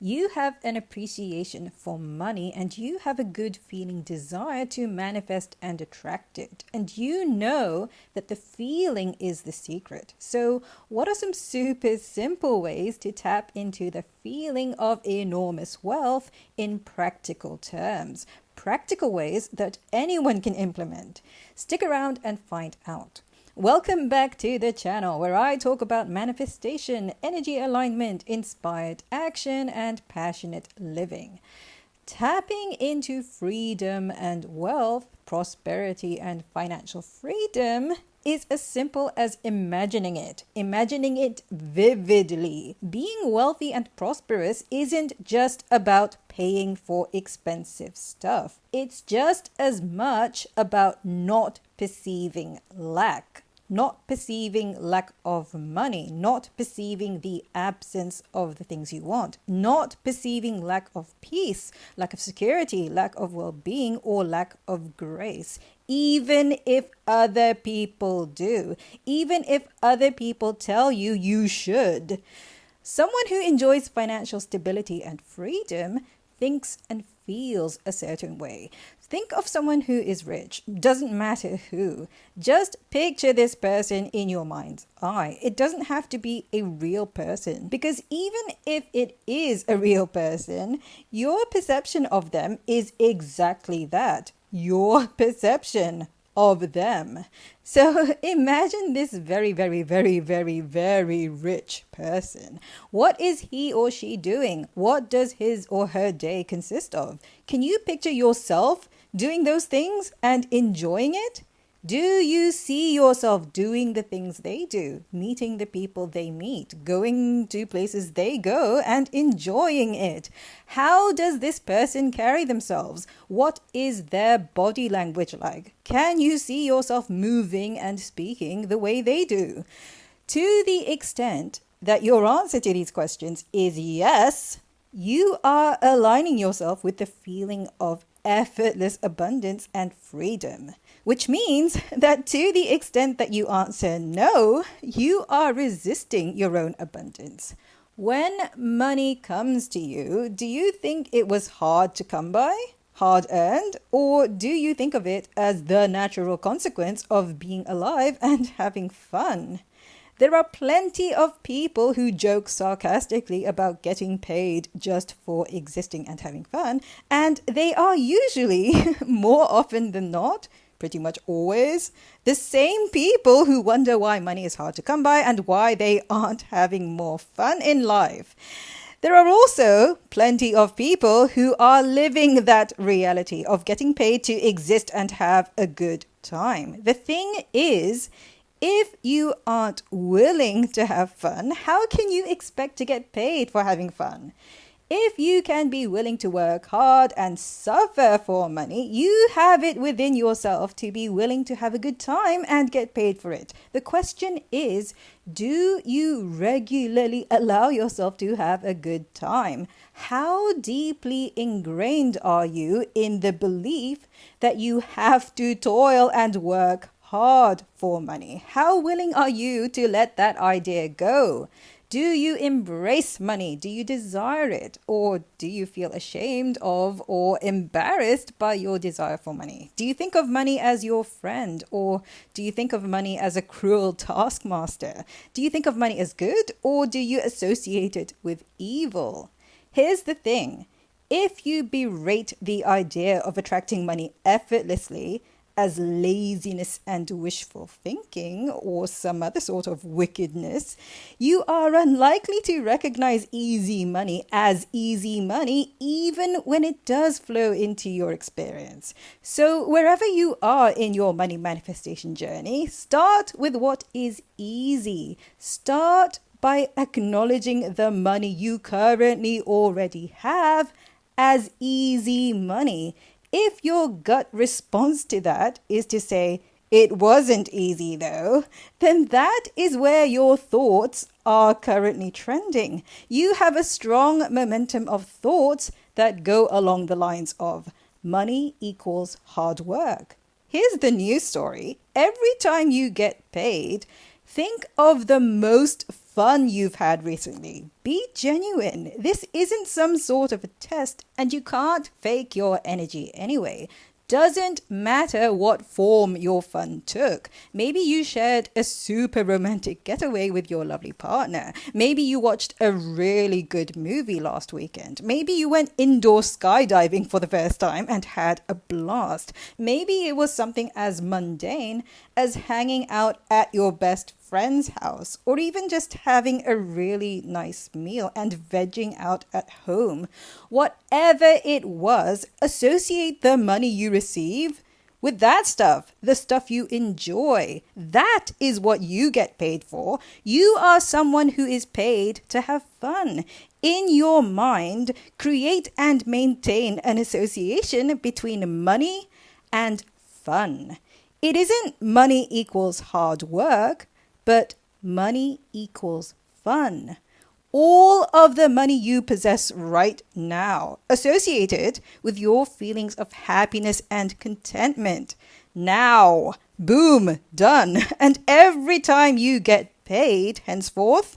You have an appreciation for money and you have a good feeling desire to manifest and attract it. And you know that the feeling is the secret. So, what are some super simple ways to tap into the feeling of enormous wealth in practical terms? Practical ways that anyone can implement. Stick around and find out. Welcome back to the channel where I talk about manifestation, energy alignment, inspired action, and passionate living. Tapping into freedom and wealth, prosperity, and financial freedom is as simple as imagining it vividly. Being wealthy and prosperous isn't just about paying for expensive stuff. It's just as much about not perceiving lack. Not perceiving lack of money, not perceiving the absence of the things you want, not perceiving lack of peace, lack of security, lack of well-being, or lack of grace. Even if other people do, even if other people tell you you should. Someone who enjoys financial stability and freedom thinks and feels a certain way. Think of someone who is rich, doesn't matter who. Just picture this person in your mind's eye. It doesn't have to be a real person, because even if it is a real person, your perception of them is exactly that. Your perception of them. So imagine this very, very, very, very, very rich person. What is he or she doing? What does his or her day consist of? Can you picture yourself doing those things and enjoying it? Do you see yourself doing the things they do, meeting the people they meet, going to places they go and enjoying it? How does this person carry themselves? What is their body language like? Can you see yourself moving and speaking the way they do? To the extent that your answer to these questions is yes, you are aligning yourself with the feeling of effortless abundance and freedom, which means that to the extent that you answer no, you are resisting your own abundance. When money comes to you, do you think it was hard to come by? Hard earned? Or do you think of it as the natural consequence of being alive and having fun? There are plenty of people who joke sarcastically about getting paid just for existing and having fun, and they are usually, more often than not, pretty much always, the same people who wonder why money is hard to come by and why they aren't having more fun in life. There are also plenty of people who are living that reality of getting paid to exist and have a good time. The thing is, if you aren't willing to have fun, how can you expect to get paid for having fun? If you can be willing to work hard and suffer for money, you have it within yourself to be willing to have a good time and get paid for it. The question is, do you regularly allow yourself to have a good time? How deeply ingrained are you in the belief that you have to toil and work hard for money? How willing are you to let that idea go? Do you embrace money? Do you desire it? Or do you feel ashamed of or embarrassed by your desire for money? Do you think of money as your friend? Or do you think of money as a cruel taskmaster? Do you think of money as good? Or do you associate it with evil? Here's the thing. If you berate the idea of attracting money effortlessly as laziness and wishful thinking or some other sort of wickedness, you are unlikely to recognize easy money as easy money, even when it does flow into your experience. So wherever you are in your money manifestation journey, start with what is easy. Start by acknowledging the money you currently already have as easy money. If your gut response to that is to say, it wasn't easy though, then that is where your thoughts are currently trending. You have a strong momentum of thoughts that go along the lines of money equals hard work. Here's the news story. Every time you get paid, think of the most fun you've had recently. Be genuine. This isn't some sort of a test, and you can't fake your energy anyway. Doesn't matter what form your fun took. Maybe you shared a super romantic getaway with your lovely partner. Maybe you watched a really good movie last weekend. Maybe you went indoor skydiving for the first time and had a blast. Maybe it was something as mundane as hanging out at your best friend's house, or even just having a really nice meal and vegging out at home. Whatever it was, associate the money you receive with that stuff, the stuff you enjoy. That is what you get paid for. You are someone who is paid to have fun. In your mind, create and maintain an association between money and fun. It isn't money equals hard work, but money equals fun. All of the money you possess right now, associated with your feelings of happiness and contentment. Now, boom, done. And every time you get paid, henceforth,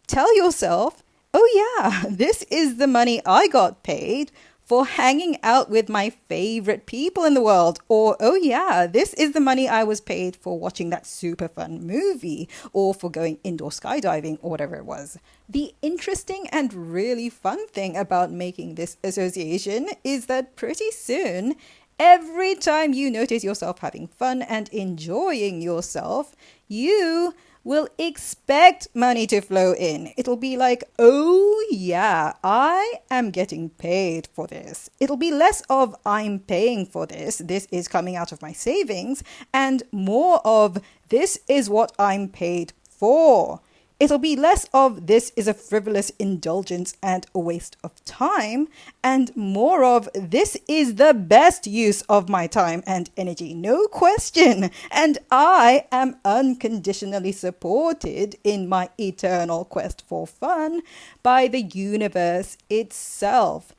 tell yourself, oh yeah, this is the money I got paid for hanging out with my favorite people in the world. Or, oh yeah, this is the money I was paid for watching that super fun movie, or for going indoor skydiving, or whatever it was. The interesting and really fun thing about making this association is that pretty soon, every time you notice yourself having fun and enjoying yourself, you will expect money to flow in. It'll be like, oh yeah, I am getting paid for this. It'll be less of I'm paying for this is coming out of my savings, and more of this is what I'm paid for. It'll be less of this is a frivolous indulgence and a waste of time, and more of this is the best use of my time and energy, no question. And I am unconditionally supported in my eternal quest for fun by the universe itself.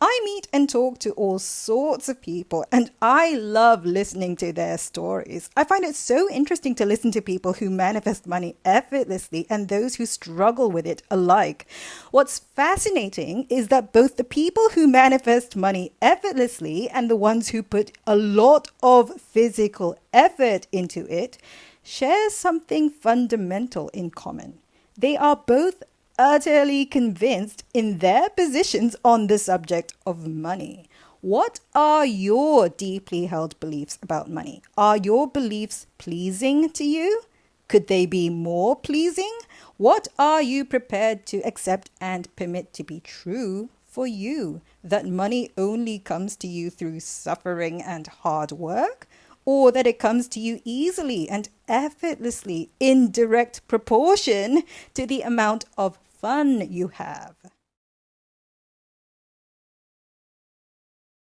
I meet and talk to all sorts of people, and I love listening to their stories. I find it so interesting to listen to people who manifest money effortlessly and those who struggle with it alike. What's fascinating is that both the people who manifest money effortlessly and the ones who put a lot of physical effort into it share something fundamental in common. They are both utterly convinced in their positions on the subject of money. What are your deeply held beliefs about money? Are your beliefs pleasing to you? Could they be more pleasing? What are you prepared to accept and permit to be true for you? That money only comes to you through suffering and hard work? Or that it comes to you easily and effortlessly in direct proportion to the amount of fun you have?